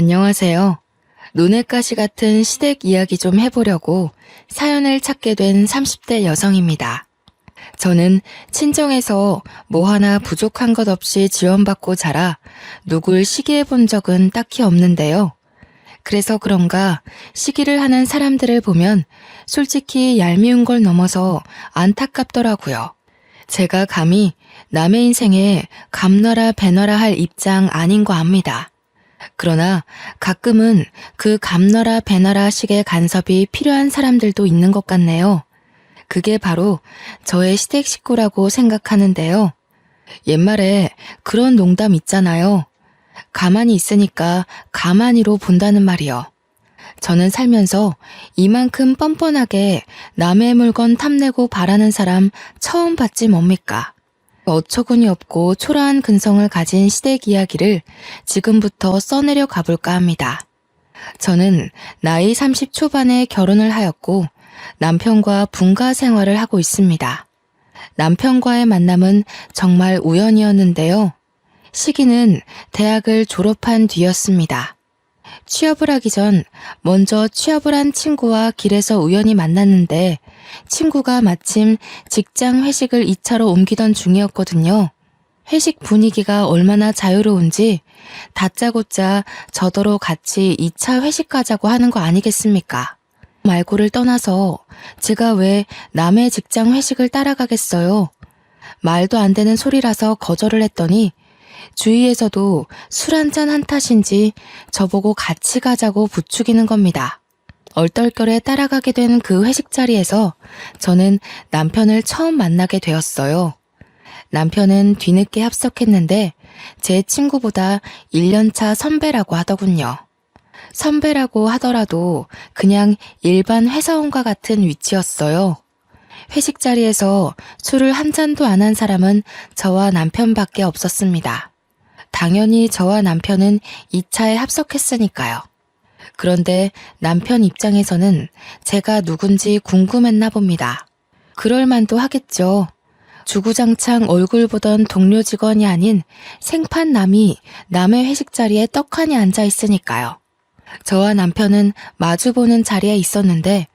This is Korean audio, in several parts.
안녕하세요. 눈엣가시 같은 시댁 이야기 좀 해보려고 사연을 찾게 된 30대 여성입니다. 저는 친정에서 뭐 하나 부족한 것 없이 지원받고 자라 누굴 시기해 본 적은 딱히 없는데요. 그래서 그런가 시기를 하는 사람들을 보면 솔직히 얄미운 걸 넘어서 안타깝더라고요. 제가 감히 남의 인생에 감놔라 배놔라 할 입장 아닌 거 압니다. 그러나 가끔은 그 감너라 배나라 식의 간섭이 필요한 사람들도 있는 것 같네요. 그게 바로 저의 시댁 식구라고 생각하는데요. 옛말에 그런 농담 있잖아요. 가만히 있으니까 가만히로 본다는 말이요. 저는 살면서 이만큼 뻔뻔하게 남의 물건 탐내고 바라는 사람 처음 봤지 뭡니까? 어처구니 없고 초라한 근성을 가진 시댁 이야기를 지금부터 써내려 가볼까 합니다. 저는 나이 30 초반에 결혼을 하였고 남편과 분가 생활을 하고 있습니다. 남편과의 만남은 정말 우연이었는데요. 시기는 대학을 졸업한 뒤였습니다. 취업을 하기 전 먼저 취업을 한 친구와 길에서 우연히 만났는데 친구가 마침 직장 회식을 2차로 옮기던 중이었거든요. 회식 분위기가 얼마나 자유로운지 다짜고짜 저더러 같이 2차 회식 가자고 하는 거 아니겠습니까? 말고를 떠나서 제가 왜 남의 직장 회식을 따라가겠어요? 말도 안 되는 소리라서 거절을 했더니 주위에서도 술 한잔 한 탓인지 저보고 같이 가자고 부추기는 겁니다. 얼떨결에 따라가게 된 그 회식 자리에서 저는 남편을 처음 만나게 되었어요. 남편은 뒤늦게 합석했는데 제 친구보다 1년차 선배라고 하더군요. 선배라고 하더라도 그냥 일반 회사원과 같은 위치였어요. 회식 자리에서 술을 한 잔도 안 한 사람은 저와 남편밖에 없었습니다. 당연히 저와 남편은 2차에 합석했으니까요. 그런데 남편 입장에서는 제가 누군지 궁금했나 봅니다. 그럴 만도 하겠죠. 주구장창 얼굴 보던 동료 직원이 아닌 생판남이 남의 회식 자리에 떡하니 앉아 있으니까요. 저와 남편은 마주보는 자리에 있었는데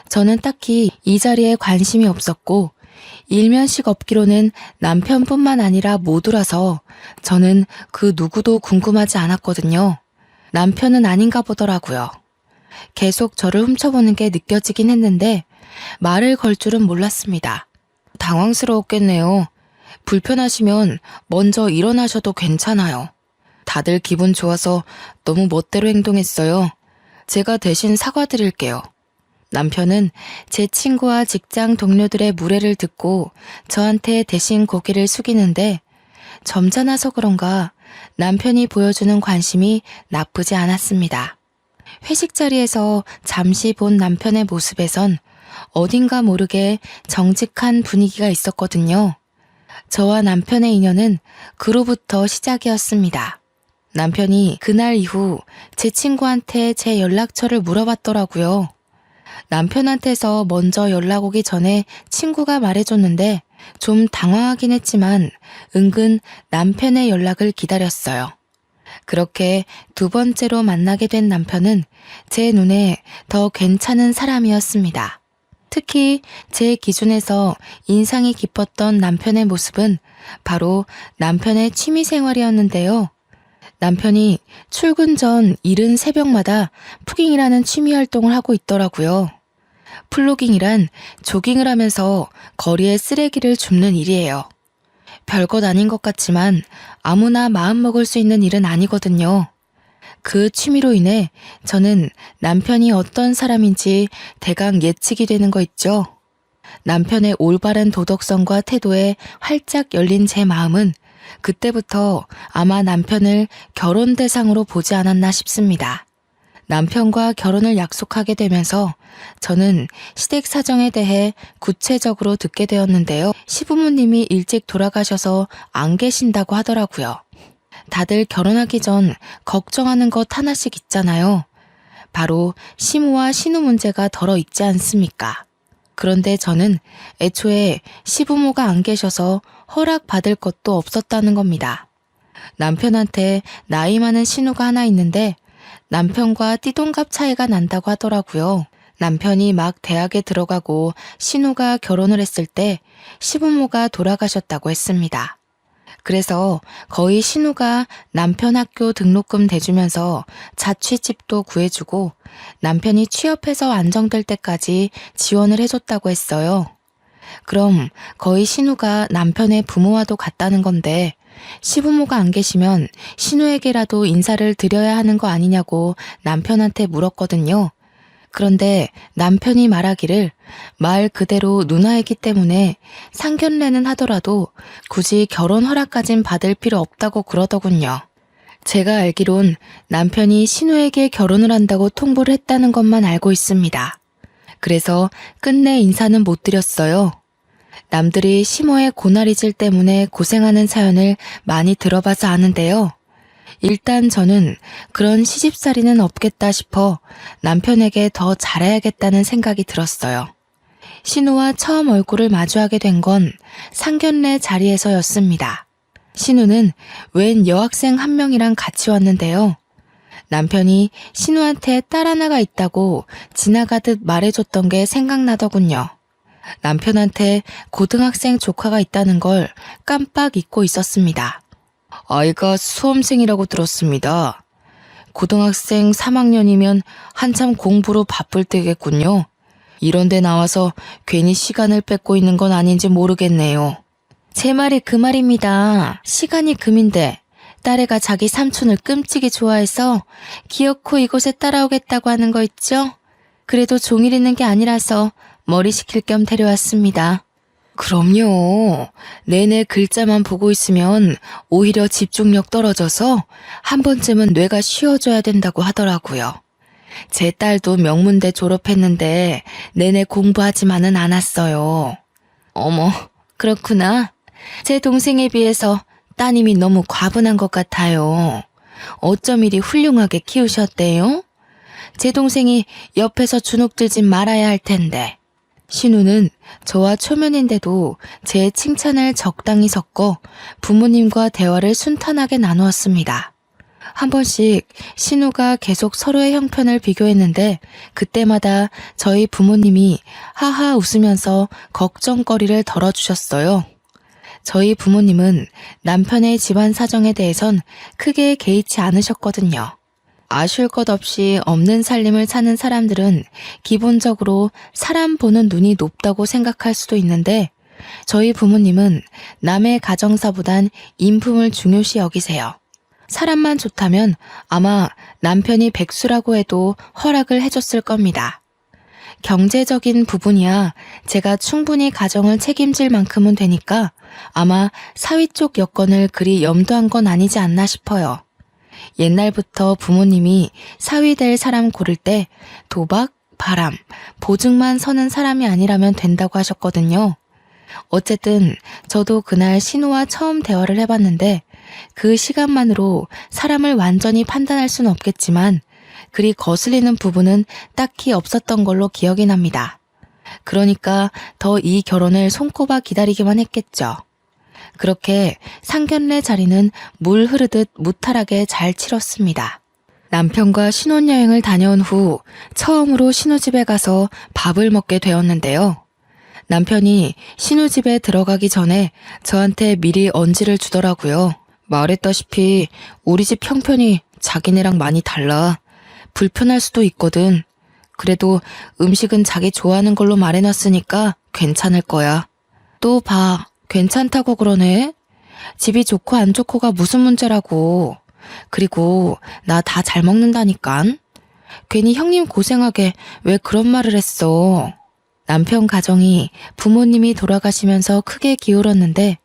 저는 딱히 이 자리에 관심이 없었고 일면식 없기로는 남편뿐만 아니라 모두라서 저는 그 누구도 궁금하지 않았거든요. 남편은 아닌가 보더라고요. 계속 저를 훔쳐보는 게 느껴지긴 했는데 말을 걸 줄은 몰랐습니다. 당황스러웠겠네요. 불편하시면 먼저 일어나셔도 괜찮아요. 다들 기분 좋아서 너무 멋대로 행동했어요. 제가 대신 사과드릴게요. 남편은 제 친구와 직장 동료들의 무례를 듣고 저한테 대신 고개를 숙이는데 점잖아서 그런가 남편이 보여주는 관심이 나쁘지 않았습니다. 회식 자리에서 잠시 본 남편의 모습에선 어딘가 모르게 정직한 분위기가 있었거든요. 저와 남편의 인연은 그로부터 시작이었습니다. 남편이 그날 이후 제 친구한테 제 연락처를 물어봤더라고요. 남편한테서 먼저 연락 오기 전에 친구가 말해줬는데 좀 당황하긴 했지만 은근 남편의 연락을 기다렸어요. 그렇게 두 번째로 만나게 된 남편은 제 눈에 더 괜찮은 사람이었습니다. 특히 제 기준에서 인상이 깊었던 남편의 모습은 바로 남편의 취미 생활이었는데요. 남편이 출근 전 이른 새벽마다 푸깅이라는 취미 활동을 하고 있더라고요. 플로깅이란 조깅을 하면서 거리에 쓰레기를 줍는 일이에요. 별것 아닌 것 같지만 아무나 마음먹을 수 있는 일은 아니거든요. 그 취미로 인해 저는 남편이 어떤 사람인지 대강 예측이 되는 거 있죠. 남편의 올바른 도덕성과 태도에 활짝 열린 제 마음은 그때부터 아마 남편을 결혼 대상으로 보지 않았나 싶습니다. 남편과 결혼을 약속하게 되면서 저는 시댁 사정에 대해 구체적으로 듣게 되었는데요. 시부모님이 일찍 돌아가셔서 안 계신다고 하더라고요. 다들 결혼하기 전 걱정하는 것 하나씩 있잖아요. 바로 시모와 신우 문제가 덜어 있지 않습니까? 그런데 저는 애초에 시부모가 안 계셔서 허락받을 것도 없었다는 겁니다. 남편한테 나이 많은 신우가 하나 있는데 남편과 띠동갑 차이가 난다고 하더라고요. 남편이 막 대학에 들어가고 신우가 결혼을 했을 때 시부모가 돌아가셨다고 했습니다. 그래서 거의 신우가 남편 학교 등록금 대주면서 자취집도 구해주고 남편이 취업해서 안정될 때까지 지원을 해줬다고 했어요. 그럼 거의 신우가 남편의 부모와도 같다는 건데 시부모가 안 계시면 신우에게라도 인사를 드려야 하는 거 아니냐고 남편한테 물었거든요. 그런데 남편이 말하기를 말 그대로 누나이기 때문에 상견례는 하더라도 굳이 결혼 허락까진 받을 필요 없다고 그러더군요. 제가 알기론 남편이 신우에게 결혼을 한다고 통보를 했다는 것만 알고 있습니다. 그래서 끝내 인사는 못 드렸어요. 남들이 시모의 고나리질 때문에 고생하는 사연을 많이 들어봐서 아는데요. 일단 저는 그런 시집살이는 없겠다 싶어 남편에게 더 잘해야겠다는 생각이 들었어요. 신우와 처음 얼굴을 마주하게 된 건 상견례 자리에서였습니다. 신우는 웬 여학생 한 명이랑 같이 왔는데요. 남편이 신우한테 딸 하나가 있다고 지나가듯 말해줬던 게 생각나더군요. 남편한테 고등학생 조카가 있다는 걸 깜빡 잊고 있었습니다. 아이가 수험생이라고 들었습니다. 고등학생 3학년이면 한참 공부로 바쁠 때겠군요. 이런 데 나와서 괜히 시간을 뺏고 있는 건 아닌지 모르겠네요. 제 말이 그 말입니다. 시간이 금인데 딸애가 자기 삼촌을 끔찍이 좋아해서 기어코 이곳에 따라오겠다고 하는 거 있죠? 그래도 종일 있는 게 아니라서 머리 식힐 겸 데려왔습니다. 그럼요. 내내 글자만 보고 있으면 오히려 집중력 떨어져서 한 번쯤은 뇌가 쉬어줘야 된다고 하더라고요. 제 딸도 명문대 졸업했는데 내내 공부하지만은 않았어요. 어머, 그렇구나. 제 동생에 비해서 따님이 너무 과분한 것 같아요. 어쩜 이리 훌륭하게 키우셨대요? 제 동생이 옆에서 주눅 들지 말아야 할 텐데. 신우는 저와 초면인데도 제 칭찬을 적당히 섞어 부모님과 대화를 순탄하게 나누었습니다. 한 번씩 신우가 계속 서로의 형편을 비교했는데 그때마다 저희 부모님이 하하 웃으면서 걱정거리를 덜어주셨어요. 저희 부모님은 남편의 집안 사정에 대해선 크게 개의치 않으셨거든요. 아쉬울 것 없이 없는 살림을 사는 사람들은 기본적으로 사람 보는 눈이 높다고 생각할 수도 있는데 저희 부모님은 남의 가정사보단 인품을 중요시 여기세요. 사람만 좋다면 아마 남편이 백수라고 해도 허락을 해줬을 겁니다. 경제적인 부분이야 제가 충분히 가정을 책임질 만큼은 되니까 아마 사위 쪽 여건을 그리 염두한 건 아니지 않나 싶어요. 옛날부터 부모님이 사위 될 사람 고를 때 도박, 바람, 보증만 서는 사람이 아니라면 된다고 하셨거든요. 어쨌든 저도 그날 신우와 처음 대화를 해봤는데 그 시간만으로 사람을 완전히 판단할 수는 없겠지만 그리 거슬리는 부분은 딱히 없었던 걸로 기억이 납니다. 그러니까 더 이 결혼을 손꼽아 기다리기만 했겠죠. 그렇게 상견례 자리는 물 흐르듯 무탈하게 잘 치렀습니다. 남편과 신혼여행을 다녀온 후 처음으로 신우집에 가서 밥을 먹게 되었는데요. 남편이 신우집에 들어가기 전에 저한테 미리 언지를 주더라고요. 말했다시피 우리 집 형편이 자기네랑 많이 달라. 불편할 수도 있거든. 그래도 음식은 자기 좋아하는 걸로 말해놨으니까 괜찮을 거야. 또 봐. 괜찮다고 그러네. 집이 좋고 안 좋고가 무슨 문제라고. 그리고 나 다 잘 먹는다니깐. 괜히 형님 고생하게 왜 그런 말을 했어. 남편 가정이 부모님이 돌아가시면서 크게 기울었는데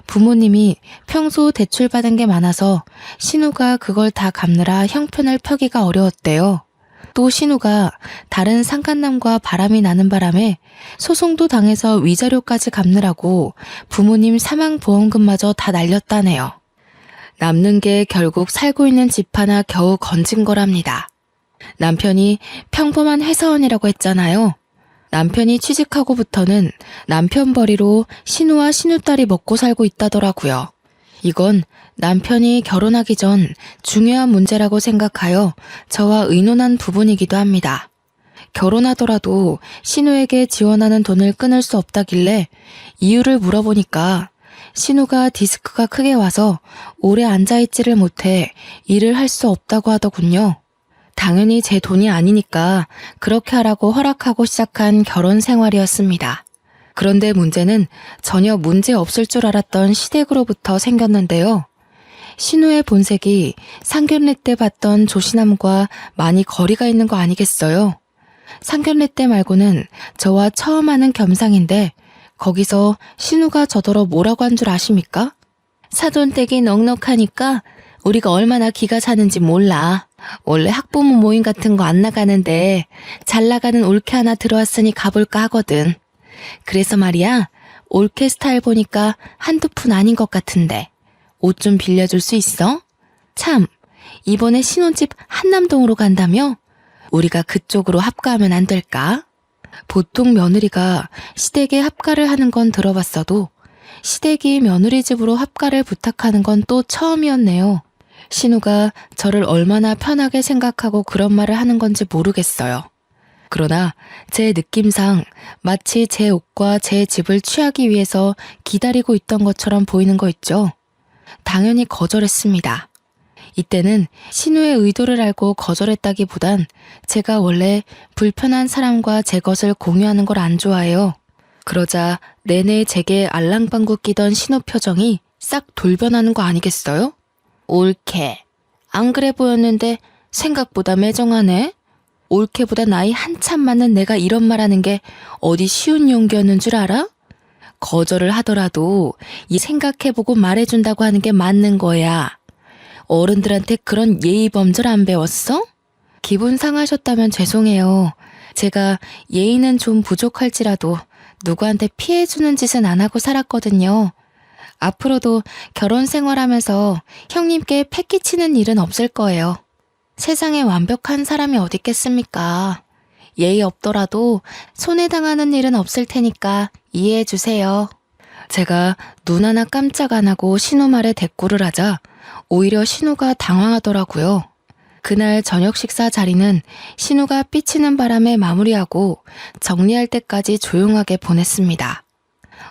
부모님이 평소 대출받은 게 많아서 신우가 그걸 다 갚느라 형편을 펴기가 어려웠대요. 또 신우가 다른 상간남과 바람이 나는 바람에 소송도 당해서 위자료까지 갚느라고 부모님 사망보험금마저 다 날렸다네요. 남는 게 결국 살고 있는 집 하나 겨우 건진 거랍니다. 남편이 평범한 회사원이라고 했잖아요. 남편이 취직하고부터는 남편 벌이로 신우와 신우딸이 먹고 살고 있다더라고요. 이건 남편이 결혼하기 전 중요한 문제라고 생각하여 저와 의논한 부분이기도 합니다. 결혼하더라도 신우에게 지원하는 돈을 끊을 수 없다길래 이유를 물어보니까 신우가 디스크가 크게 와서 오래 앉아있지를 못해 일을 할 수 없다고 하더군요. 당연히 제 돈이 아니니까 그렇게 하라고 허락하고 시작한 결혼 생활이었습니다. 그런데 문제는 전혀 문제 없을 줄 알았던 시댁으로부터 생겼는데요. 신우의 본색이 상견례 때 봤던 조신함과 많이 거리가 있는 거 아니겠어요? 상견례 때 말고는 저와 처음 하는 겸상인데 거기서 신우가 저더러 뭐라고 한 줄 아십니까? 사돈댁이 넉넉하니까 우리가 얼마나 기가 차는지 몰라. 원래 학부모 모임 같은 거 안 나가는데 잘 나가는 올케 하나 들어왔으니 가볼까 하거든. 그래서 말이야, 올케 스타일 보니까 한두 푼 아닌 것 같은데 옷 좀 빌려줄 수 있어? 참, 이번에 신혼집 한남동으로 간다며? 우리가 그쪽으로 합가하면 안 될까? 보통 며느리가 시댁에 합가를 하는 건 들어봤어도 시댁이 며느리 집으로 합가를 부탁하는 건 또 처음이었네요. 신우가 저를 얼마나 편하게 생각하고 그런 말을 하는 건지 모르겠어요. 그러나 제 느낌상 마치 제 옷과 제 집을 취하기 위해서 기다리고 있던 것처럼 보이는 거 있죠. 당연히 거절했습니다. 이때는 신우의 의도를 알고 거절했다기보단 제가 원래 불편한 사람과 제 것을 공유하는 걸 안 좋아해요. 그러자 내내 제게 알랑방구 끼던 신우 표정이 싹 돌변하는 거 아니겠어요? 올케. 안 그래 보였는데 생각보다 매정하네. 올케보다 나이 한참 많은 내가 이런 말하는 게 어디 쉬운 용기였는 줄 알아? 거절을 하더라도 이 생각해보고 말해준다고 하는 게 맞는 거야. 어른들한테 그런 예의범절 안 배웠어? 기분 상하셨다면 죄송해요. 제가 예의는 좀 부족할지라도 누구한테 피해주는 짓은 안 하고 살았거든요. 앞으로도 결혼 생활하면서 형님께 패 끼치는 일은 없을 거예요. 세상에 완벽한 사람이 어디 있겠습니까? 예의 없더라도 손해당하는 일은 없을 테니까 이해해 주세요. 제가 눈 하나 깜짝 안 하고 신우 말에 대꾸를 하자 오히려 신우가 당황하더라고요. 그날 저녁 식사 자리는 신우가 삐치는 바람에 마무리하고 정리할 때까지 조용하게 보냈습니다.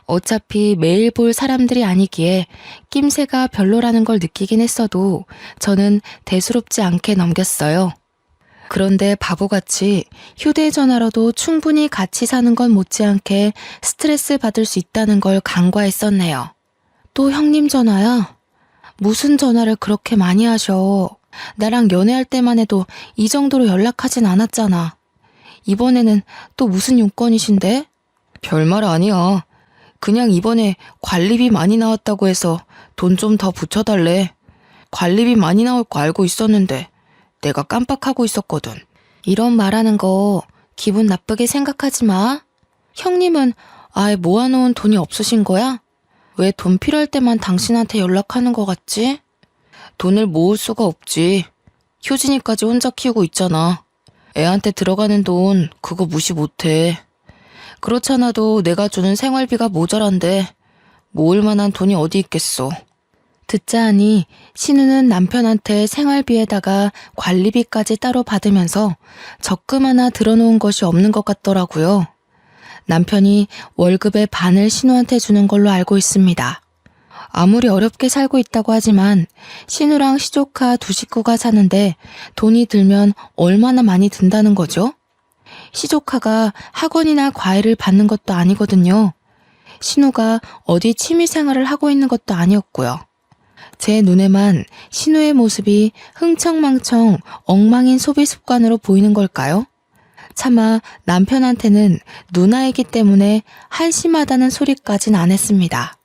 어차피 매일 볼 사람들이 아니기에 낌새가 별로라는 걸 느끼긴 했어도 저는 대수롭지 않게 넘겼어요. 그런데 바보같이 휴대전화로도 충분히 같이 사는 건 못지않게 스트레스 받을 수 있다는 걸 간과했었네요. 또 형님 전화야? 무슨 전화를 그렇게 많이 하셔? 나랑 연애할 때만 해도 이 정도로 연락하진 않았잖아. 이번에는 또 무슨 용건이신데? 별말 아니야. 그냥 이번에 관리비 많이 나왔다고 해서 돈 좀 더 붙여달래. 관리비 많이 나올 거 알고 있었는데 내가 깜빡하고 있었거든. 이런 말하는 거 기분 나쁘게 생각하지 마. 형님은 아예 모아놓은 돈이 없으신 거야? 왜 돈 필요할 때만 당신한테 연락하는 거 같지? 돈을 모을 수가 없지. 효진이까지 혼자 키우고 있잖아. 애한테 들어가는 돈 그거 무시 못해. 그렇잖아도 내가 주는 생활비가 모자란데 모을 만한 돈이 어디 있겠어. 듣자 하니 신우는 남편한테 생활비에다가 관리비까지 따로 받으면서 적금 하나 들어놓은 것이 없는 것 같더라고요. 남편이 월급의 반을 신우한테 주는 걸로 알고 있습니다. 아무리 어렵게 살고 있다고 하지만 신우랑 시조카 두 식구가 사는데 돈이 들면 얼마나 많이 든다는 거죠? 시조카가 학원이나 과외를 받는 것도 아니거든요. 신우가 어디 취미생활을 하고 있는 것도 아니었고요. 제 눈에만 신우의 모습이 흥청망청 엉망인 소비 습관으로 보이는 걸까요? 차마 남편한테는 누나이기 때문에 한심하다는 소리까진 안 했습니다.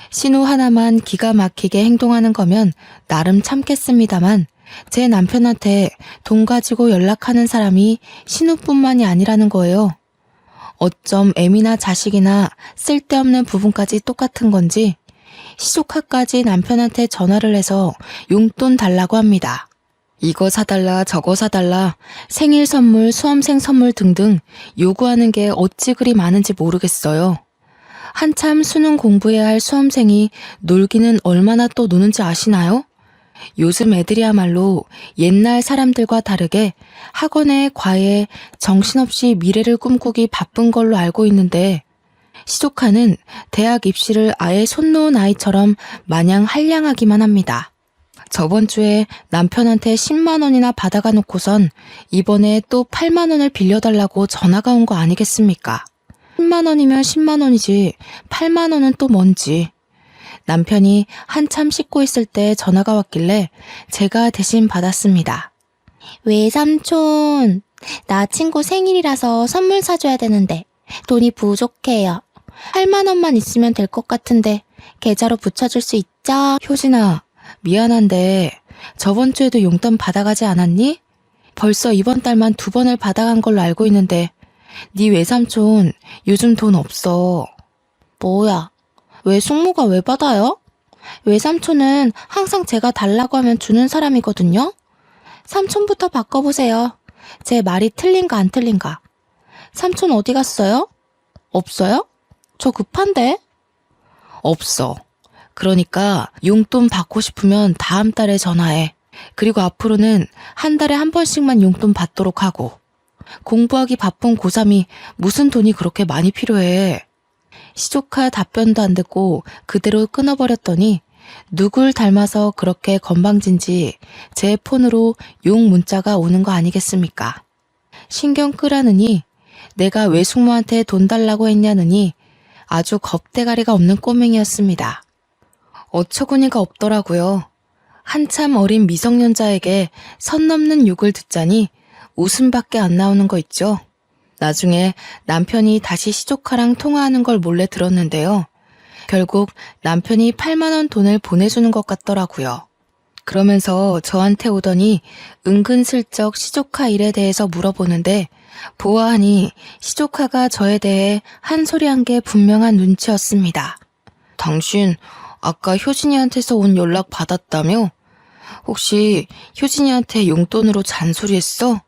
신우 하나만 기가 막히게 행동하는 거면 나름 참겠습니다만 제 남편한테 돈 가지고 연락하는 사람이 신우뿐만이 아니라는 거예요. 어쩜 애미나 자식이나 쓸데없는 부분까지 똑같은 건지 시조카까지 남편한테 전화를 해서 용돈 달라고 합니다. 이거 사달라 저거 사달라 생일 선물 수험생 선물 등등 요구하는 게 어찌 그리 많은지 모르겠어요. 한참 수능 공부해야 할 수험생이 놀기는 얼마나 또 노는지 아시나요? 요즘 애들이야말로 옛날 사람들과 다르게 학원에 과외에 정신없이 미래를 꿈꾸기 바쁜 걸로 알고 있는데 시조카는 대학 입시를 아예 손 놓은 아이처럼 마냥 한량하기만 합니다. 저번 주에 남편한테 10만 원이나 받아가 놓고선 이번에 또 8만 원을 빌려달라고 전화가 온 거 아니겠습니까? 10만 원이면 10만 원이지 8만 원은 또 뭔지. 남편이 한참 씻고 있을 때 전화가 왔길래 제가 대신 받았습니다. 외삼촌, 나 친구 생일이라서 선물 사줘야 되는데 돈이 부족해요. 8만 원만 있으면 될 것 같은데 계좌로 붙여줄 수 있죠? 효진아, 미안한데 저번 주에도 용돈 받아가지 않았니? 벌써 이번 달만 2번을 받아간 걸로 알고 있는데 네 외삼촌 요즘 돈 없어. 뭐야? 왜 숙모가 왜 받아요? 외삼촌은 항상 제가 달라고 하면 주는 사람이거든요. 삼촌부터 바꿔보세요. 제 말이 틀린가 안 틀린가. 삼촌 어디 갔어요? 없어요? 저 급한데? 없어. 그러니까 용돈 받고 싶으면 다음 달에 전화해. 그리고 앞으로는 한 달에 한 번씩만 용돈 받도록 하고. 공부하기 바쁜 고3이 무슨 돈이 그렇게 많이 필요해. 시조카 답변도 안 듣고 그대로 끊어버렸더니 누굴 닮아서 그렇게 건방진지 제 폰으로 욕 문자가 오는 거 아니겠습니까? 신경 끄라느니 내가 왜 숙모한테 돈 달라고 했냐느니 아주 겁대가리가 없는 꼬맹이였습니다. 어처구니가 없더라고요. 한참 어린 미성년자에게 선 넘는 욕을 듣자니 웃음밖에 안 나오는 거 있죠. 나중에 남편이 다시 시조카랑 통화하는 걸 몰래 들었는데요. 결국 남편이 8만 원 돈을 보내주는 것 같더라고요. 그러면서 저한테 오더니 은근슬쩍 시조카 일에 대해서 물어보는데 보아하니 시조카가 저에 대해 한 소리 한 게 분명한 눈치였습니다. 당신 아까 효진이한테서 온 연락 받았다며? 혹시 효진이한테 용돈으로 잔소리했어?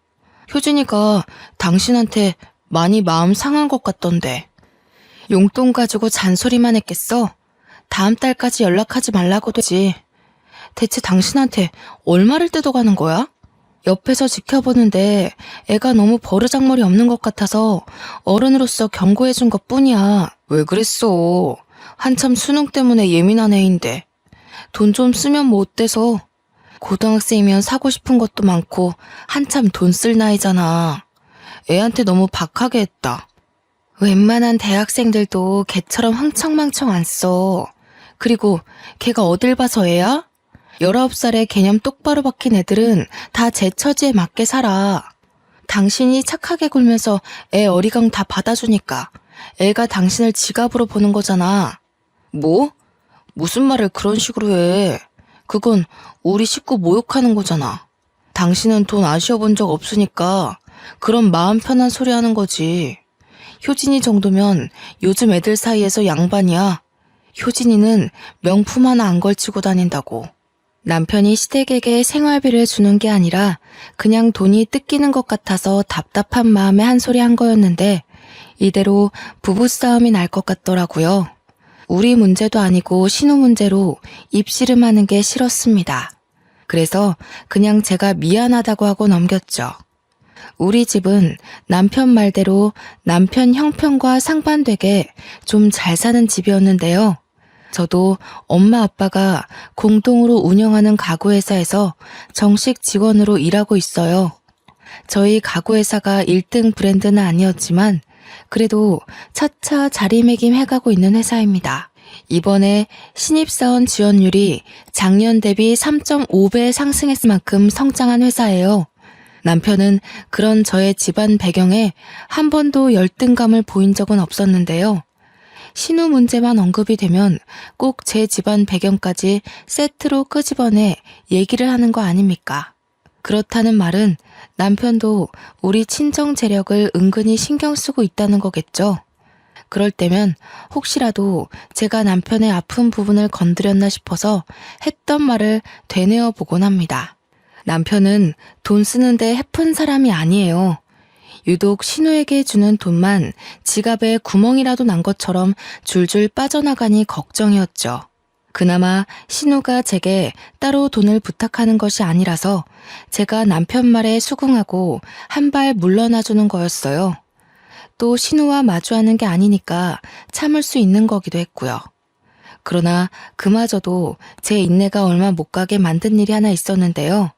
효진이가 당신한테 많이 마음 상한 것 같던데. 용돈 가지고 잔소리만 했겠어? 다음 달까지 연락하지 말라고 되지. 대체 당신한테 얼마를 뜯어가는 거야? 옆에서 지켜보는데 애가 너무 버르장머리 없는 것 같아서 어른으로서 경고해준 것 뿐이야. 왜 그랬어? 한참 수능 때문에 예민한 애인데. 돈 좀 쓰면 뭐 어때서? 고등학생이면 사고 싶은 것도 많고 한참 돈 쓸 나이잖아. 애한테 너무 박하게 했다. 웬만한 대학생들도 걔처럼 흥청망청 안 써. 그리고 걔가 어딜 봐서 애야? 19살에 개념 똑바로 박힌 애들은 다 제 처지에 맞게 살아. 당신이 착하게 굴면서 애 어리광 다 받아주니까 애가 당신을 지갑으로 보는 거잖아. 뭐? 무슨 말을 그런 식으로 해. 그건 우리 식구 모욕하는 거잖아. 당신은 돈 아쉬워본 적 없으니까 그런 마음 편한 소리 하는 거지. 효진이 정도면 요즘 애들 사이에서 양반이야. 효진이는 명품 하나 안 걸치고 다닌다고. 남편이 시댁에게 생활비를 주는 게 아니라 그냥 돈이 뜯기는 것 같아서 답답한 마음에 한 소리 한 거였는데 이대로 부부싸움이 날 것 같더라고요. 우리 문제도 아니고 신우 문제로 입씨름하는 게 싫었습니다. 그래서 그냥 제가 미안하다고 하고 넘겼죠. 우리 집은 남편 말대로 남편 형편과 상반되게 좀 잘 사는 집이었는데요. 저도 엄마 아빠가 공동으로 운영하는 가구회사에서 정식 직원으로 일하고 있어요. 저희 가구회사가 1등 브랜드는 아니었지만 그래도 차차 자리매김해가고 있는 회사입니다. 이번에 신입사원 지원율이 작년 대비 3.5배 상승했을 만큼 성장한 회사예요. 남편은 그런 저의 집안 배경에 한 번도 열등감을 보인 적은 없었는데요. 신우 문제만 언급이 되면 꼭 제 집안 배경까지 세트로 끄집어내 얘기를 하는 거 아닙니까? 그렇다는 말은 남편도 우리 친정 재력을 은근히 신경 쓰고 있다는 거겠죠. 그럴 때면 혹시라도 제가 남편의 아픈 부분을 건드렸나 싶어서 했던 말을 되뇌어 보곤 합니다. 남편은 돈 쓰는데 해픈 사람이 아니에요. 유독 신우에게 주는 돈만 지갑에 구멍이라도 난 것처럼 줄줄 빠져나가니 걱정이었죠. 그나마 신우가 제게 따로 돈을 부탁하는 것이 아니라서 제가 남편 말에 수긍하고 한 발 물러나주는 거였어요. 또 신우와 마주하는 게 아니니까 참을 수 있는 거기도 했고요. 그러나 그마저도 제 인내가 얼마 못 가게 만든 일이 하나 있었는데요.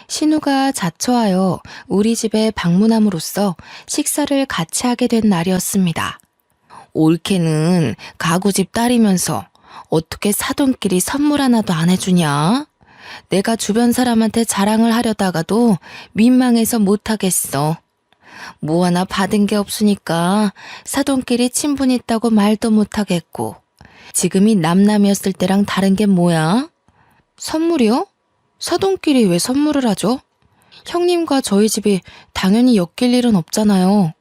신우가 자처하여 우리 집에 방문함으로써 식사를 같이 하게 된 날이었습니다. 올케는 가구집 딸이면서 어떻게 사돈끼리 선물 하나도 안 해주냐? 내가 주변 사람한테 자랑을 하려다가도 민망해서 못하겠어. 뭐 하나 받은 게 없으니까 사돈끼리 친분 있다고 말도 못하겠고, 지금이 남남이었을 때랑 다른 게 뭐야? 선물이요? 사돈끼리 왜 선물을 하죠? 형님과 저희 집이 당연히 엮일 일은 없잖아요.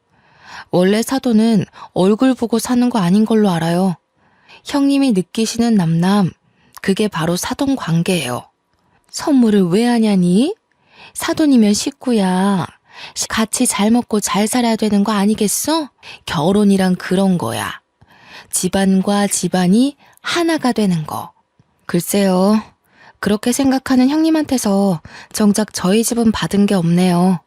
원래 사돈은 얼굴 보고 사는 거 아닌 걸로 알아요. 형님이 느끼시는 남남, 그게 바로 사돈 관계예요. 선물을 왜 하냐니? 사돈이면 식구야. 같이 잘 먹고 잘 살아야 되는 거 아니겠어? 결혼이란 그런 거야. 집안과 집안이 하나가 되는 거. 글쎄요. 그렇게 생각하는 형님한테서 정작 저희 집은 받은 게 없네요.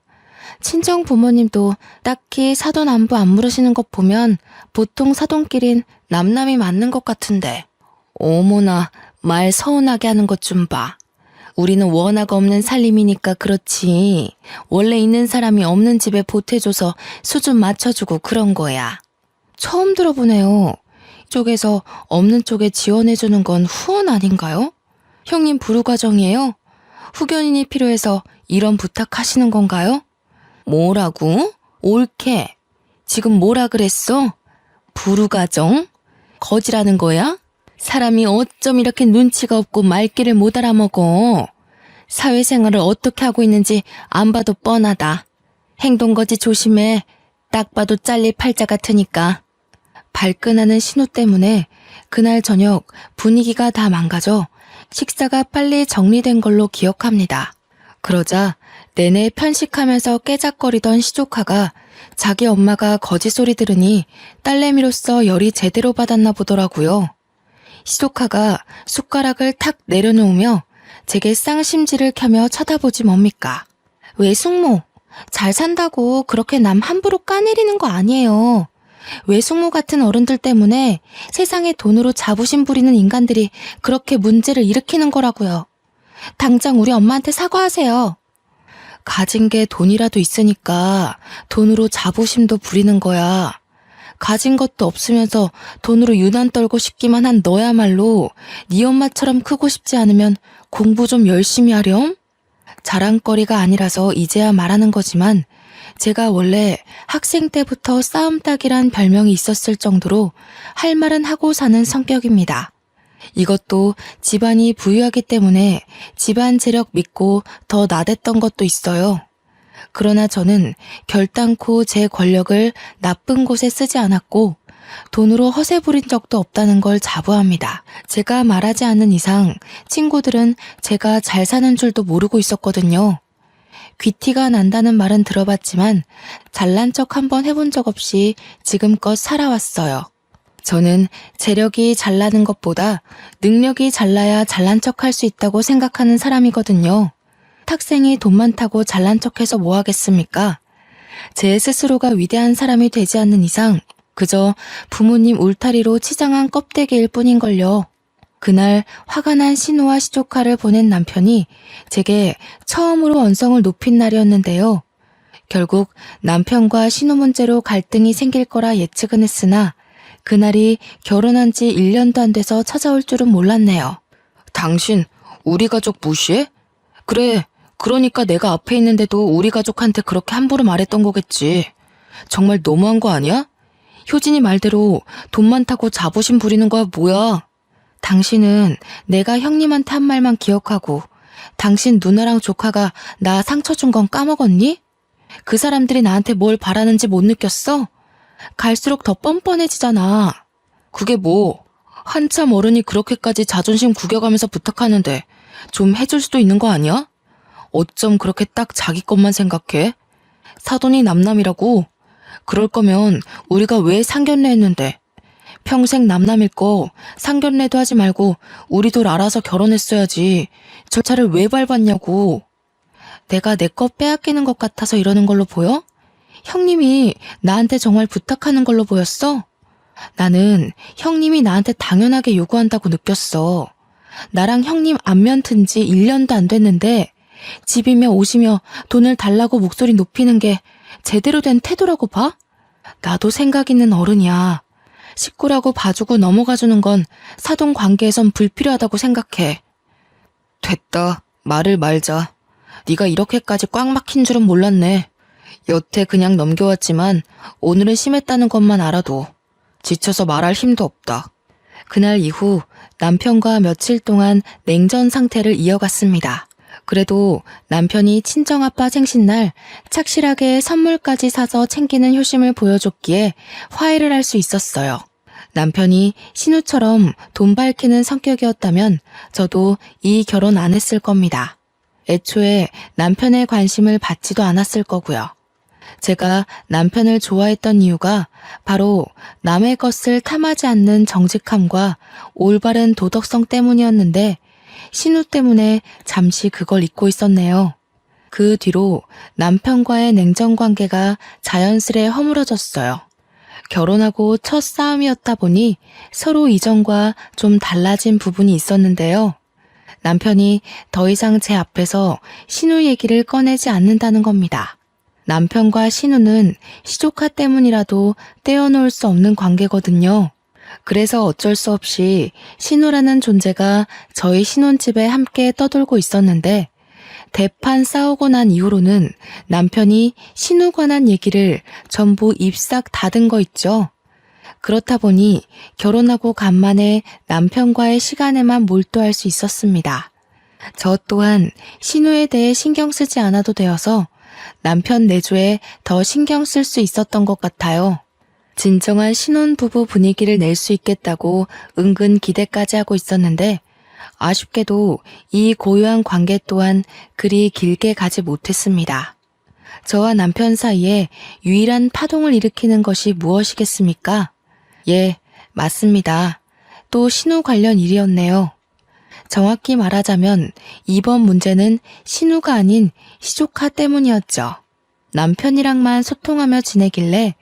친정 부모님도 딱히 사돈 안부 안 물으시는 것 보면 보통 사돈끼린 남남이 맞는 것 같은데. 어머나, 말 서운하게 하는 것 좀 봐. 우리는 워낙 없는 살림이니까 그렇지. 원래 있는 사람이 없는 집에 보태줘서 수준 맞춰주고 그런 거야. 처음 들어보네요. 이쪽에서 없는 쪽에 지원해주는 건 후원 아닌가요? 형님 부르과정이에요? 후견인이 필요해서 이런 부탁하시는 건가요? 뭐라고? 옳게. 지금 뭐라 그랬어? 부르가정? 거지라는 거야? 사람이 어쩜 이렇게 눈치가 없고 말귀를 못 알아먹어. 사회생활을 어떻게 하고 있는지 안 봐도 뻔하다. 행동거지 조심해. 딱 봐도 잘릴 팔자 같으니까. 발끈하는 신호 때문에 그날 저녁 분위기가 다 망가져 식사가 빨리 정리된 걸로 기억합니다. 그러자 내내 편식하면서 깨작거리던 시조카가 자기 엄마가 거짓 소리 들으니 딸내미로서 열이 제대로 받았나 보더라고요. 시조카가 숟가락을 탁 내려놓으며 제게 쌍심지를 켜며 쳐다보지 뭡니까? 외숙모, 잘 산다고 그렇게 남 함부로 까내리는 거 아니에요. 외숙모 같은 어른들 때문에 세상에 돈으로 자부심 부리는 인간들이 그렇게 문제를 일으키는 거라고요. 당장 우리 엄마한테 사과하세요. 가진 게 돈이라도 있으니까 돈으로 자부심도 부리는 거야. 가진 것도 없으면서 돈으로 유난 떨고 싶기만 한 너야말로 네 엄마처럼 크고 싶지 않으면 공부 좀 열심히 하렴? 자랑거리가 아니라서 이제야 말하는 거지만 제가 원래 학생 때부터 싸움닭이란 별명이 있었을 정도로 할 말은 하고 사는 성격입니다. 이것도 집안이 부유하기 때문에 집안 재력 믿고 더 나댔던 것도 있어요. 그러나 저는 결단코 제 권력을 나쁜 곳에 쓰지 않았고 돈으로 허세 부린 적도 없다는 걸 자부합니다. 제가 말하지 않는 이상 친구들은 제가 잘 사는 줄도 모르고 있었거든요. 귀티가 난다는 말은 들어봤지만 잘난 척 한번 해본 적 없이 지금껏 살아왔어요. 저는 재력이 잘나는 것보다 능력이 잘나야 잘난 척 할 수 있다고 생각하는 사람이거든요. 탁생이 돈 많다고 잘난 척해서 뭐 하겠습니까? 제 스스로가 위대한 사람이 되지 않는 이상 그저 부모님 울타리로 치장한 껍데기일 뿐인걸요. 그날 화가 난 신우와 시조카를 보낸 남편이 제게 처음으로 언성을 높인 날이었는데요. 결국 남편과 신우 문제로 갈등이 생길 거라 예측은 했으나 그날이 결혼한 지 1년도 안 돼서 찾아올 줄은 몰랐네요. 당신 우리 가족 무시해? 그래, 그러니까 내가 앞에 있는데도 우리 가족한테 그렇게 함부로 말했던 거겠지. 정말 너무한 거 아니야? 효진이 말대로 돈 많다고 자부심 부리는 거야 뭐야? 당신은 내가 형님한테 한 말만 기억하고 당신 누나랑 조카가 나 상처 준 건 까먹었니? 그 사람들이 나한테 뭘 바라는지 못 느꼈어? 갈수록 더 뻔뻔해지잖아. 그게 뭐? 한참 어른이 그렇게까지 자존심 구겨가면서 부탁하는데 좀 해줄 수도 있는 거 아니야? 어쩜 그렇게 딱 자기 것만 생각해? 사돈이 남남이라고? 그럴 거면 우리가 왜 상견례 했는데? 평생 남남일 거 상견례도 하지 말고 우리들 알아서 결혼했어야지. 절차를 왜 밟았냐고. 내가 내 거 빼앗기는 것 같아서 이러는 걸로 보여? 형님이 나한테 정말 부탁하는 걸로 보였어? 나는 형님이 나한테 당연하게 요구한다고 느꼈어. 나랑 형님 안면 튼 지 1년도 안 됐는데 집이며 옷이며 돈을 달라고 목소리 높이는 게 제대로 된 태도라고 봐? 나도 생각 있는 어른이야. 식구라고 봐주고 넘어가주는 건 사돈 관계에선 불필요하다고 생각해. 됐다. 말을 말자. 네가 이렇게까지 꽉 막힌 줄은 몰랐네. 여태 그냥 넘겨왔지만 오늘은 심했다는 것만 알아도 지쳐서 말할 힘도 없다. 그날 이후 남편과 며칠 동안 냉전 상태를 이어갔습니다. 그래도 남편이 친정아빠 생신날 착실하게 선물까지 사서 챙기는 효심을 보여줬기에 화해를 할 수 있었어요. 남편이 신우처럼 돈 밝히는 성격이었다면 저도 이 결혼 안 했을 겁니다. 애초에 남편의 관심을 받지도 않았을 거고요. 제가 남편을 좋아했던 이유가 바로 남의 것을 탐하지 않는 정직함과 올바른 도덕성 때문이었는데 신우 때문에 잠시 그걸 잊고 있었네요. 그 뒤로 남편과의 냉정 관계가 자연스레 허물어졌어요. 결혼하고 첫 싸움이었다 보니 서로 이전과 좀 달라진 부분이 있었는데요. 남편이 더 이상 제 앞에서 신우 얘기를 꺼내지 않는다는 겁니다. 남편과 신우는 시조카 때문이라도 떼어놓을 수 없는 관계거든요. 그래서 어쩔 수 없이 신우라는 존재가 저희 신혼집에 함께 떠돌고 있었는데 대판 싸우고 난 이후로는 남편이 신우 관한 얘기를 전부 입싹 닫은 거 있죠. 그렇다 보니 결혼하고 간만에 남편과의 시간에만 몰두할 수 있었습니다. 저 또한 신우에 대해 신경 쓰지 않아도 되어서 남편 내조에 더 신경 쓸 수 있었던 것 같아요. 진정한 신혼부부 분위기를 낼 수 있겠다고 은근 기대까지 하고 있었는데 아쉽게도 이 고유한 관계 또한 그리 길게 가지 못했습니다. 저와 남편 사이에 유일한 파동을 일으키는 것이 무엇이겠습니까? 예, 맞습니다. 또 신우 관련 일이었네요. 정확히 말하자면 이번 문제는 신우가 아닌 시조카 때문이었죠. 남편이랑만 소통하며 지내길래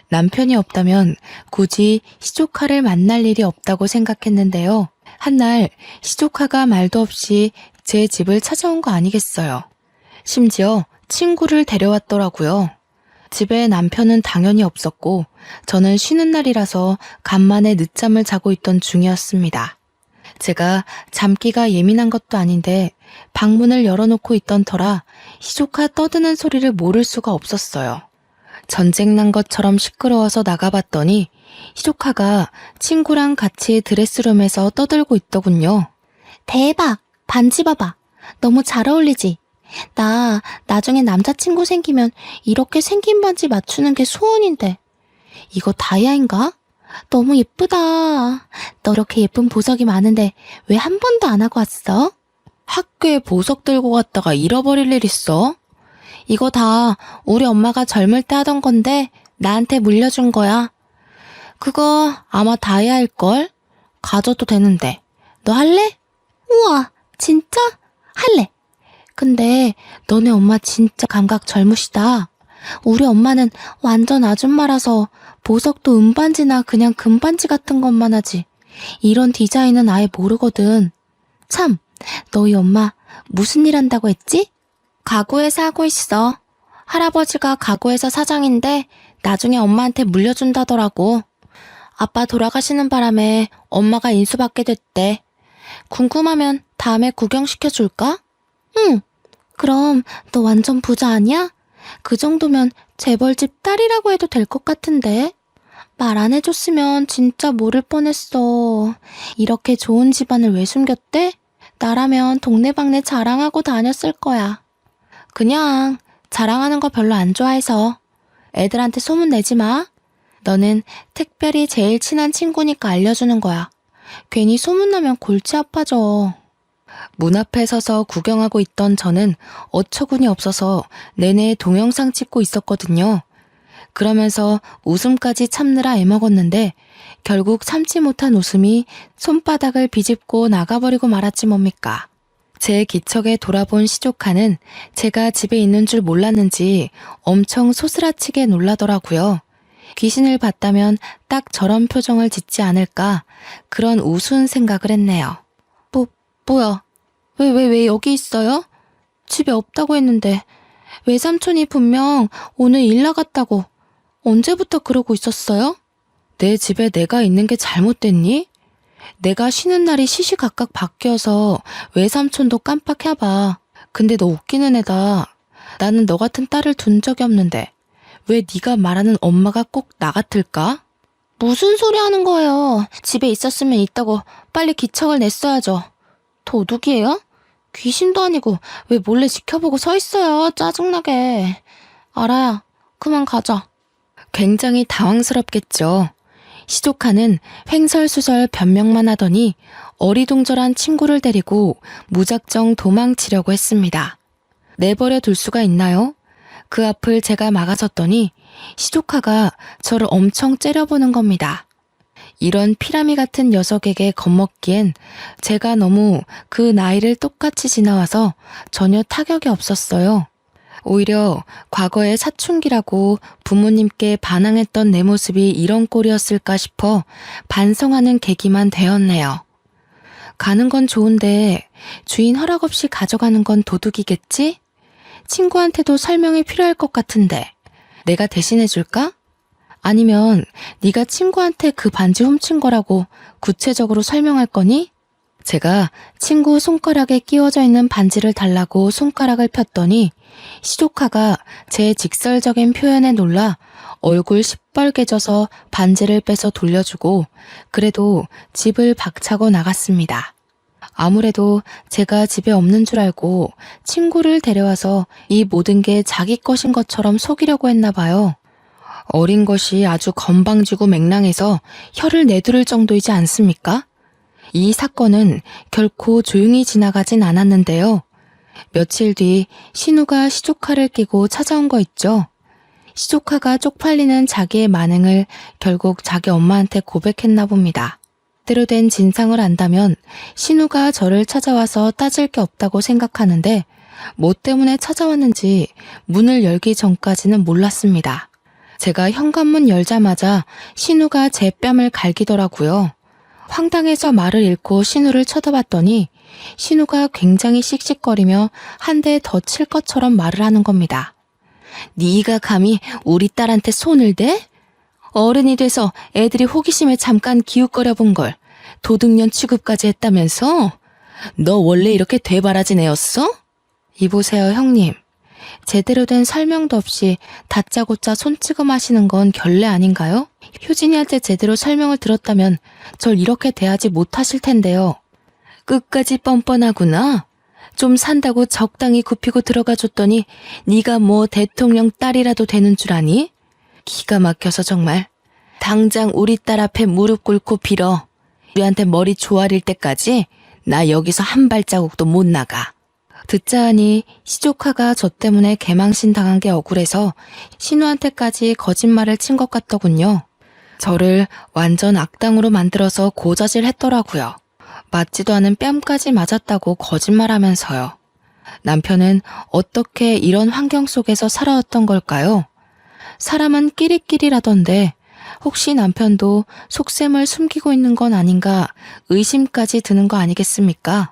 남편이 없다면 굳이 시조카를 만날 일이 없다고 생각했는데요. 한날 시조카가 말도 없이 제 집을 찾아온 거 아니겠어요. 심지어 친구를 데려왔더라고요. 집에 남편은 당연히 없었고 저는 쉬는 날이라서 간만에 늦잠을 자고 있던 중이었습니다. 제가 잠기가 예민한 것도 아닌데 방문을 열어놓고 있던 터라 시조카 떠드는 소리를 모를 수가 없었어요. 전쟁 난 것처럼 시끄러워서 나가봤더니 시조카가 친구랑 같이 드레스룸에서 떠들고 있더군요. 대박! 반지 봐봐. 너무 잘 어울리지? 나 나중에 남자친구 생기면 이렇게 생긴 반지 맞추는 게 소원인데. 이거 다이아인가? 너무 예쁘다. 너 이렇게 예쁜 보석이 많은데 왜 한 번도 안 하고 왔어? 학교에 보석 들고 갔다가 잃어버릴 일 있어? 이거 다 우리 엄마가 젊을 때 하던 건데 나한테 물려준 거야. 그거 아마 다이아일걸? 가져도 되는데. 너 할래? 우와, 진짜? 할래. 근데 너네 엄마 진짜 감각 젊으시다. 우리 엄마는 완전 아줌마라서 보석도 은반지나 그냥 금반지 같은 것만 하지. 이런 디자인은 아예 모르거든. 참, 너희 엄마 무슨 일 한다고 했지? 가구회사 하고 있어. 할아버지가 가구회사 사장인데 나중에 엄마한테 물려준다더라고. 아빠 돌아가시는 바람에 엄마가 인수받게 됐대. 궁금하면 다음에 구경시켜줄까? 응. 그럼 너 완전 부자 아니야? 그 정도면 재벌집 딸이라고 해도 될 것 같은데. 말 안 해줬으면 진짜 모를 뻔했어. 이렇게 좋은 집안을 왜 숨겼대? 나라면 동네방네 자랑하고 다녔을 거야. 그냥 자랑하는 거 별로 안 좋아해서. 애들한테 소문 내지 마. 너는 특별히 제일 친한 친구니까 알려주는 거야. 괜히 소문나면 골치 아파져. 문 앞에 서서 구경하고 있던 저는 어처구니 없어서 내내 동영상 찍고 있었거든요. 그러면서 웃음까지 참느라 애먹었는데 결국 참지 못한 웃음이 손바닥을 비집고 나가버리고 말았지 뭡니까. 제 기척에 돌아본 시조카는 제가 집에 있는 줄 몰랐는지 엄청 소스라치게 놀라더라고요. 귀신을 봤다면 딱 저런 표정을 짓지 않을까 그런 우스운 생각을 했네요. 뭐야? 왜 여기 있어요? 집에 없다고 했는데 외삼촌이 분명 오늘 일 나갔다고 언제부터 그러고 있었어요? 내 집에 내가 있는 게 잘못됐니? 내가 쉬는 날이 시시각각 바뀌어서 외삼촌도 깜빡해봐. 근데 너 웃기는 애다. 나는 너 같은 딸을 둔 적이 없는데 왜 네가 말하는 엄마가 꼭 나 같을까? 무슨 소리 하는 거예요? 집에 있었으면 있다고 빨리 기척을 냈어야죠. 도둑이에요? 귀신도 아니고 왜 몰래 지켜보고 서 있어요? 짜증나게. 알아야, 그만 가자. 굉장히 당황스럽겠죠. 시조카는 횡설수설 변명만 하더니 어리둥절한 친구를 데리고 무작정 도망치려고 했습니다. 내버려 둘 수가 있나요? 그 앞을 제가 막아섰더니 시조카가 저를 엄청 째려보는 겁니다. 이런 피라미 같은 녀석에게 겁먹기엔 제가 너무 그 나이를 똑같이 지나와서 전혀 타격이 없었어요. 오히려 과거의 사춘기라고 부모님께 반항했던 내 모습이 이런 꼴이었을까 싶어 반성하는 계기만 되었네요. 가는 건 좋은데 주인 허락 없이 가져가는 건 도둑이겠지? 친구한테도 설명이 필요할 것 같은데 내가 대신해 줄까? 아니면 네가 친구한테 그 반지 훔친 거라고 구체적으로 설명할 거니? 제가 친구 손가락에 끼워져 있는 반지를 달라고 손가락을 폈더니 시조카가 제 직설적인 표현에 놀라 얼굴 시뻘개져서 반지를 빼서 돌려주고 그래도 집을 박차고 나갔습니다. 아무래도 제가 집에 없는 줄 알고 친구를 데려와서 이 모든 게 자기 것인 것처럼 속이려고 했나 봐요. 어린 것이 아주 건방지고 맹랑해서 혀를 내두를 정도이지 않습니까? 이 사건은 결코 조용히 지나가진 않았는데요. 며칠 뒤 신우가 시조카를 끼고 찾아온 거 있죠. 시조카가 쪽팔리는 자기의 만행을 결국 자기 엄마한테 고백했나 봅니다. 때로 된 진상을 안다면 신우가 저를 찾아와서 따질 게 없다고 생각하는데 뭐 때문에 찾아왔는지 문을 열기 전까지는 몰랐습니다. 제가 현관문 열자마자 신우가 제 뺨을 갈기더라고요. 황당해서 말을 잃고 신우를 쳐다봤더니 신우가 굉장히 씩씩거리며 한 대 더 칠 것처럼 말을 하는 겁니다. 네가 감히 우리 딸한테 손을 대? 어른이 돼서 애들이 호기심에 잠깐 기웃거려 본 걸 도둑년 취급까지 했다면서? 너 원래 이렇게 되바라진 애였어? 이보세요, 형님. 제대로 된 설명도 없이 다짜고짜 손찌검 하시는 건 결례 아닌가요? 효진이한테 제대로 설명을 들었다면 절 이렇게 대하지 못하실 텐데요. 끝까지 뻔뻔하구나. 좀 산다고 적당히 굽히고 들어가 줬더니 네가 뭐 대통령 딸이라도 되는 줄 아니? 기가 막혀서 정말. 당장 우리 딸 앞에 무릎 꿇고 빌어. 우리한테 머리 조아릴 때까지 나 여기서 한 발자국도 못 나가. 듣자 하니 시조카가 저 때문에 개망신 당한 게 억울해서 신우한테까지 거짓말을 친 것 같더군요. 저를 완전 악당으로 만들어서 고자질 했더라고요. 맞지도 않은 뺨까지 맞았다고 거짓말하면서요. 남편은 어떻게 이런 환경 속에서 살아왔던 걸까요? 사람은 끼리끼리라던데 혹시 남편도 속셈을 숨기고 있는 건 아닌가 의심까지 드는 거 아니겠습니까?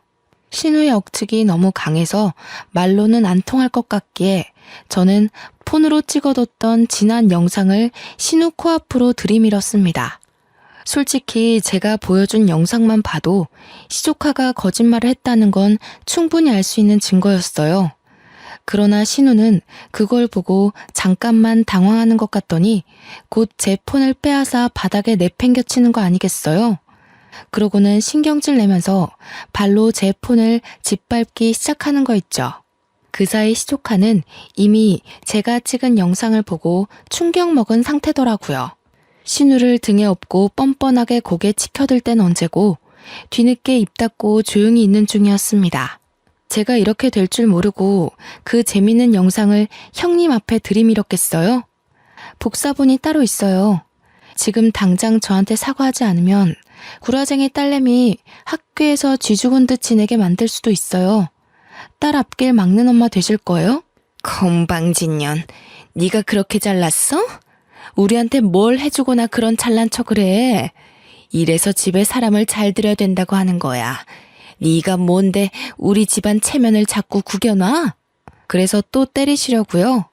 신우의 억측이 너무 강해서 말로는 안 통할 것 같기에 저는 폰으로 찍어뒀던 지난 영상을 신우 코앞으로 들이밀었습니다. 솔직히 제가 보여준 영상만 봐도 시조카가 거짓말을 했다는 건 충분히 알 수 있는 증거였어요. 그러나 신우는 그걸 보고 잠깐만 당황하는 것 같더니 곧 제 폰을 빼앗아 바닥에 내팽겨치는 거 아니겠어요? 그러고는 신경질 내면서 발로 제 폰을 짓밟기 시작하는 거 있죠. 그 사이 시조카는 이미 제가 찍은 영상을 보고 충격 먹은 상태더라고요. 신우를 등에 업고 뻔뻔하게 고개 치켜들 땐 언제고 뒤늦게 입 닫고 조용히 있는 중이었습니다. 제가 이렇게 될 줄 모르고 그 재밌는 영상을 형님 앞에 들이밀었겠어요? 복사본이 따로 있어요. 지금 당장 저한테 사과하지 않으면 구라쟁이 딸내미 학교에서 쥐죽은 듯 지내게 만들 수도 있어요. 딸 앞길 막는 엄마 되실 거예요? 건방진년, 네가 그렇게 잘났어? 우리한테 뭘 해주거나 그런 잘난 척을 해. 이래서 집에 사람을 잘 들여야 된다고 하는 거야. 네가 뭔데 우리 집안 체면을 자꾸 구겨놔? 그래서 또 때리시려고요?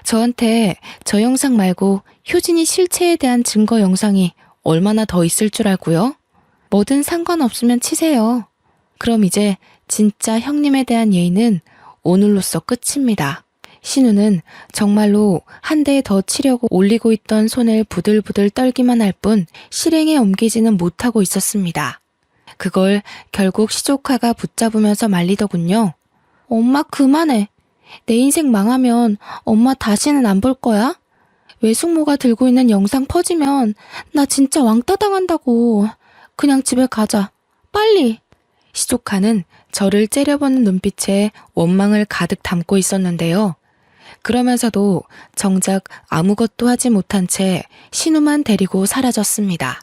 저한테 저 영상 말고 효진이 실체에 대한 증거 영상이 얼마나 더 있을 줄 알고요? 뭐든 상관없으면 치세요. 그럼 이제 진짜 형님에 대한 예의는 오늘로써 끝입니다. 신우는 정말로 한 대 더 치려고 올리고 있던 손을 부들부들 떨기만 할 뿐 실행에 옮기지는 못하고 있었습니다. 그걸 결국 시조카가 붙잡으면서 말리더군요. 엄마 그만해. 내 인생 망하면 엄마 다시는 안 볼 거야? 외숙모가 들고 있는 영상 퍼지면 나 진짜 왕따 당한다고. 그냥 집에 가자. 빨리. 시조카는 저를 째려보는 눈빛에 원망을 가득 담고 있었는데요. 그러면서도 정작 아무것도 하지 못한 채 신우만 데리고 사라졌습니다.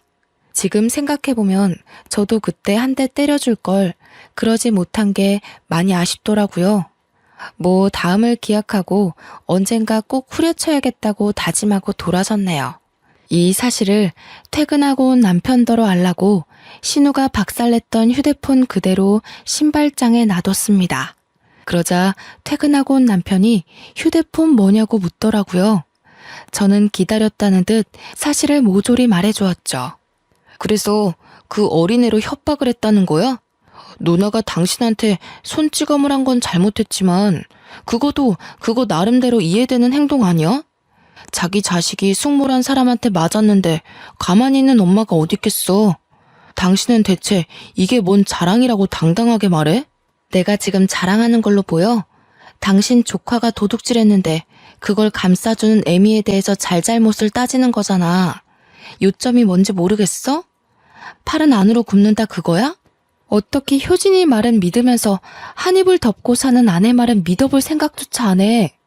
지금 생각해보면 저도 그때 한 대 때려줄 걸 그러지 못한 게 많이 아쉽더라고요. 뭐 다음을 기약하고 언젠가 꼭 후려쳐야겠다고 다짐하고 돌아섰네요. 이 사실을 퇴근하고 온 남편더러 알라고 신우가 박살냈던 휴대폰 그대로 신발장에 놔뒀습니다. 그러자 퇴근하고 온 남편이 휴대폰 뭐냐고 묻더라고요. 저는 기다렸다는 듯 사실을 모조리 말해주었죠. 그래서 그 어린애로 협박을 했다는 거야? 누나가 당신한테 손찌검을 한 건 잘못했지만 그거 나름대로 이해되는 행동 아니야? 자기 자식이 숙모란 사람한테 맞았는데 가만히 있는 엄마가 어딨겠어. 당신은 대체 이게 뭔 자랑이라고 당당하게 말해? 내가 지금 자랑하는 걸로 보여? 당신 조카가 도둑질했는데 그걸 감싸주는 애미에 대해서 잘잘못을 따지는 거잖아. 요점이 뭔지 모르겠어? 팔은 안으로 굽는다 그거야? 어떻게 효진이 말은 믿으면서 한 입을 덮고 사는 아내 말은 믿어볼 생각조차 안 해.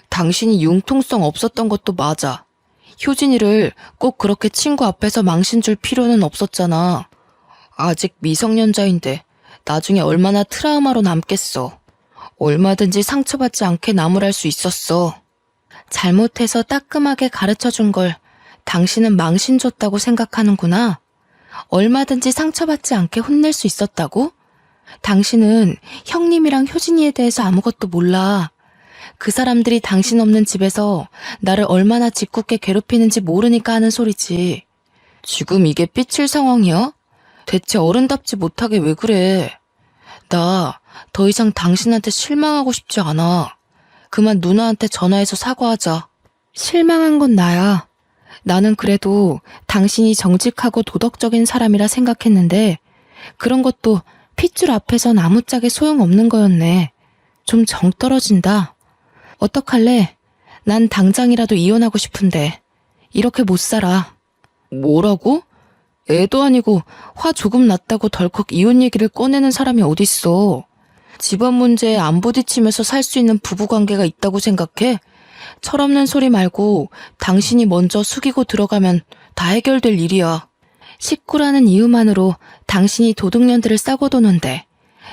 당신이 융통성 없었던 것도 맞아. 효진이를 꼭 그렇게 친구 앞에서 망신 줄 필요는 없었잖아. 아직 미성년자인데 나중에 얼마나 트라우마로 남겠어. 얼마든지 상처받지 않게 나무랄 수 있었어. 잘못해서 따끔하게 가르쳐준 걸 당신은 망신 줬다고 생각하는구나. 얼마든지 상처받지 않게 혼낼 수 있었다고? 당신은 형님이랑 효진이에 대해서 아무것도 몰라. 그 사람들이 당신 없는 집에서 나를 얼마나 짓궂게 괴롭히는지 모르니까 하는 소리지. 지금 이게 삐칠 상황이야? 대체 어른답지 못하게 왜 그래? 나 더 이상 당신한테 실망하고 싶지 않아. 그만 누나한테 전화해서 사과하자. 실망한 건 나야. 나는 그래도 당신이 정직하고 도덕적인 사람이라 생각했는데 그런 것도 핏줄 앞에선 아무짝에 소용없는 거였네. 좀 정 떨어진다. 어떡할래? 난 당장이라도 이혼하고 싶은데 이렇게 못 살아. 뭐라고? 애도 아니고 화 조금 났다고 덜컥 이혼 얘기를 꺼내는 사람이 어딨어. 집안 문제에 안 부딪히면서 살 수 있는 부부관계가 있다고 생각해? 철없는 소리 말고 당신이 먼저 숙이고 들어가면 다 해결될 일이야. 식구라는 이유만으로 당신이 도둑년들을 싸고 도는데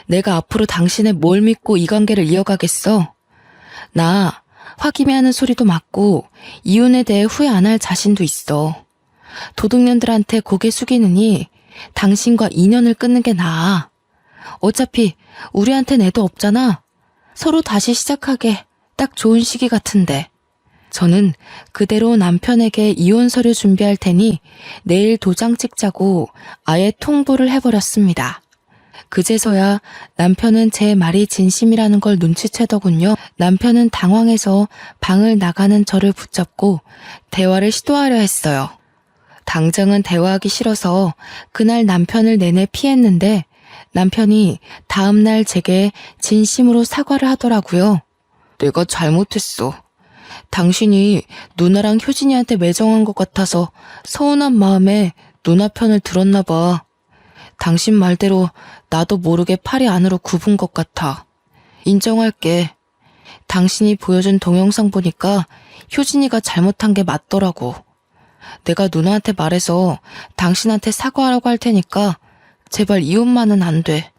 내가 앞으로 당신의 뭘 믿고 이 관계를 이어가겠어? 나 화기애애하는 소리도 맞고 이혼에 대해 후회 안 할 자신도 있어. 도둑년들한테 고개 숙이느니 당신과 인연을 끊는 게 나아. 어차피 우리한텐 애도 없잖아. 서로 다시 시작하게 딱 좋은 시기 같은데. 저는 그대로 남편에게 이혼 서류 준비할 테니 내일 도장 찍자고 아예 통보를 해버렸습니다. 그제서야 남편은 제 말이 진심이라는 걸 눈치채더군요. 남편은 당황해서 방을 나가는 저를 붙잡고 대화를 시도하려 했어요. 당장은 대화하기 싫어서 그날 남편을 내내 피했는데 남편이 다음날 제게 진심으로 사과를 하더라고요. 내가 잘못했어. 당신이 누나랑 효진이한테 매정한 것 같아서 서운한 마음에 누나 편을 들었나 봐. 당신 말대로 나도 모르게 팔이 안으로 굽은 것 같아. 인정할게. 당신이 보여준 동영상 보니까 효진이가 잘못한 게 맞더라고. 내가 누나한테 말해서 당신한테 사과하라고 할 테니까 제발 이혼만은 안 돼.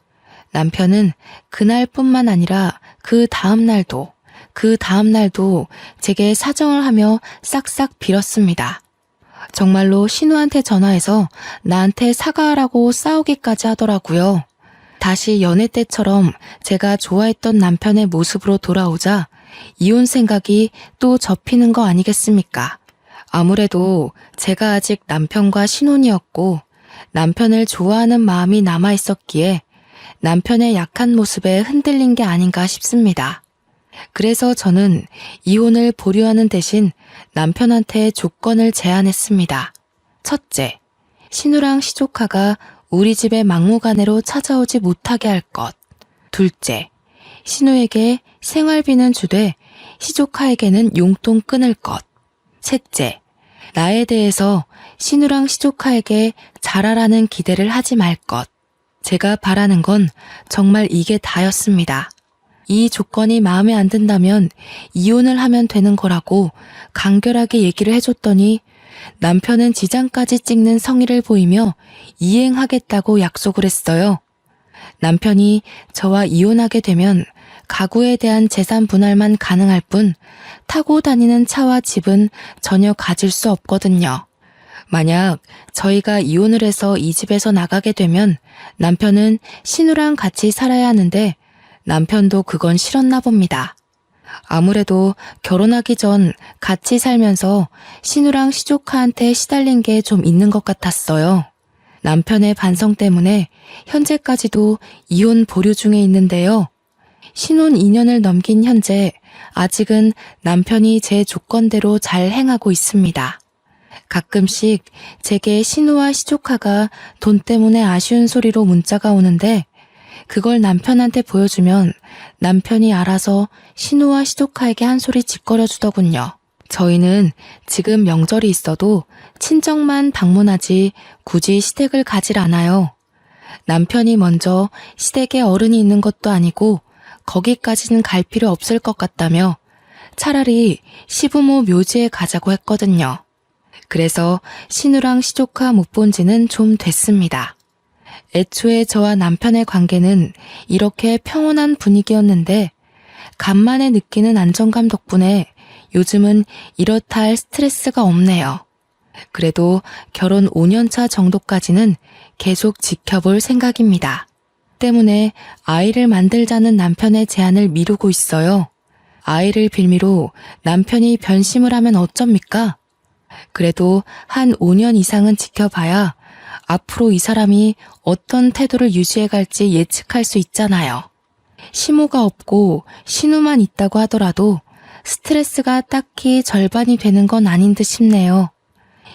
남편은 그날뿐만 아니라 그 다음날도 제게 사정을 하며 싹싹 빌었습니다. 정말로 신우한테 전화해서 나한테 사과하라고 싸우기까지 하더라고요. 다시 연애 때처럼 제가 좋아했던 남편의 모습으로 돌아오자 이혼 생각이 또 접히는 거 아니겠습니까? 아무래도 제가 아직 남편과 신혼이었고 남편을 좋아하는 마음이 남아있었기에 남편의 약한 모습에 흔들린 게 아닌가 싶습니다. 그래서 저는 이혼을 보류하는 대신 남편한테 조건을 제안했습니다. 첫째, 신우랑 시조카가 우리 집에 막무가내로 찾아오지 못하게 할 것. 둘째, 신우에게 생활비는 주되 시조카에게는 용돈 끊을 것. 셋째, 나에 대해서 신우랑 시조카에게 잘하라는 기대를 하지 말 것. 제가 바라는 건 정말 이게 다였습니다. 이 조건이 마음에 안 든다면 이혼을 하면 되는 거라고 간결하게 얘기를 해줬더니 남편은 지장까지 찍는 성의를 보이며 이행하겠다고 약속을 했어요. 남편이 저와 이혼하게 되면 가구에 대한 재산 분할만 가능할 뿐 타고 다니는 차와 집은 전혀 가질 수 없거든요. 만약 저희가 이혼을 해서 이 집에서 나가게 되면 남편은 신우랑 같이 살아야 하는데 남편도 그건 싫었나 봅니다. 아무래도 결혼하기 전 같이 살면서 신우랑 시조카한테 시달린 게 좀 있는 것 같았어요. 남편의 반성 때문에 현재까지도 이혼 보류 중에 있는데요. 신혼 2년을 넘긴 현재 아직은 남편이 제 조건대로 잘 행하고 있습니다. 가끔씩 제게 신우와 시조카가 돈 때문에 아쉬운 소리로 문자가 오는데 그걸 남편한테 보여주면 남편이 알아서 신우와 시조카에게 한 소리 짓거려 주더군요. 저희는 지금 명절이 있어도 친정만 방문하지 굳이 시댁을 가질 않아요. 남편이 먼저 시댁에 어른이 있는 것도 아니고 거기까지는 갈 필요 없을 것 같다며 차라리 시부모 묘지에 가자고 했거든요. 그래서 신우랑 시조카 못 본 지는 좀 됐습니다. 애초에 저와 남편의 관계는 이렇게 평온한 분위기였는데 간만에 느끼는 안정감 덕분에 요즘은 이렇다 할 스트레스가 없네요. 그래도 결혼 5년차 정도까지는 계속 지켜볼 생각입니다. 때문에 아이를 만들자는 남편의 제안을 미루고 있어요. 아이를 빌미로 남편이 변심을 하면 어쩝니까? 그래도 한 5년 이상은 지켜봐야 앞으로 이 사람이 어떤 태도를 유지해 갈지 예측할 수 있잖아요. 시모가 없고 신우만 있다고 하더라도 스트레스가 딱히 절반이 되는 건 아닌 듯 싶네요.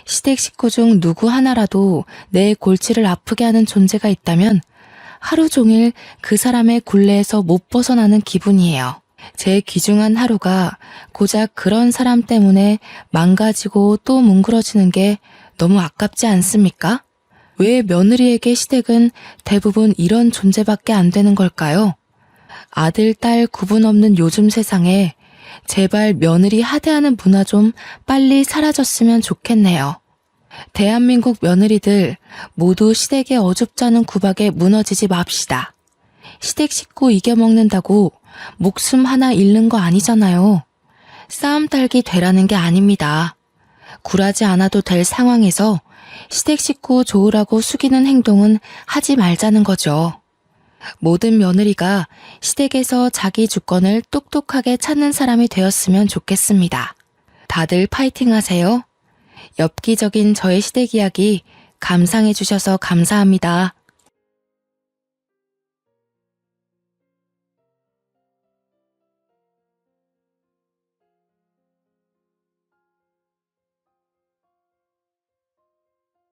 시댁 식구 중 누구 하나라도 내 골치를 아프게 하는 존재가 있다면 하루 종일 그 사람의 굴레에서 못 벗어나는 기분이에요. 제 귀중한 하루가 고작 그런 사람 때문에 망가지고 또 뭉그러지는 게 너무 아깝지 않습니까? 왜 며느리에게 시댁은 대부분 이런 존재밖에 안 되는 걸까요? 아들, 딸 구분 없는 요즘 세상에 제발 며느리 하대하는 문화 좀 빨리 사라졌으면 좋겠네요. 대한민국 며느리들 모두 시댁의 어줍잖은 구박에 무너지지 맙시다. 시댁 식구 이겨먹는다고 목숨 하나 잃는 거 아니잖아요. 싸움 딸기 되라는 게 아닙니다. 굴하지 않아도 될 상황에서 시댁 식구 좋으라고 숙이는 행동은 하지 말자는 거죠. 모든 며느리가 시댁에서 자기 주권을 똑똑하게 찾는 사람이 되었으면 좋겠습니다. 다들 파이팅 하세요. 엽기적인 저의 시댁 이야기 감상해 주셔서 감사합니다.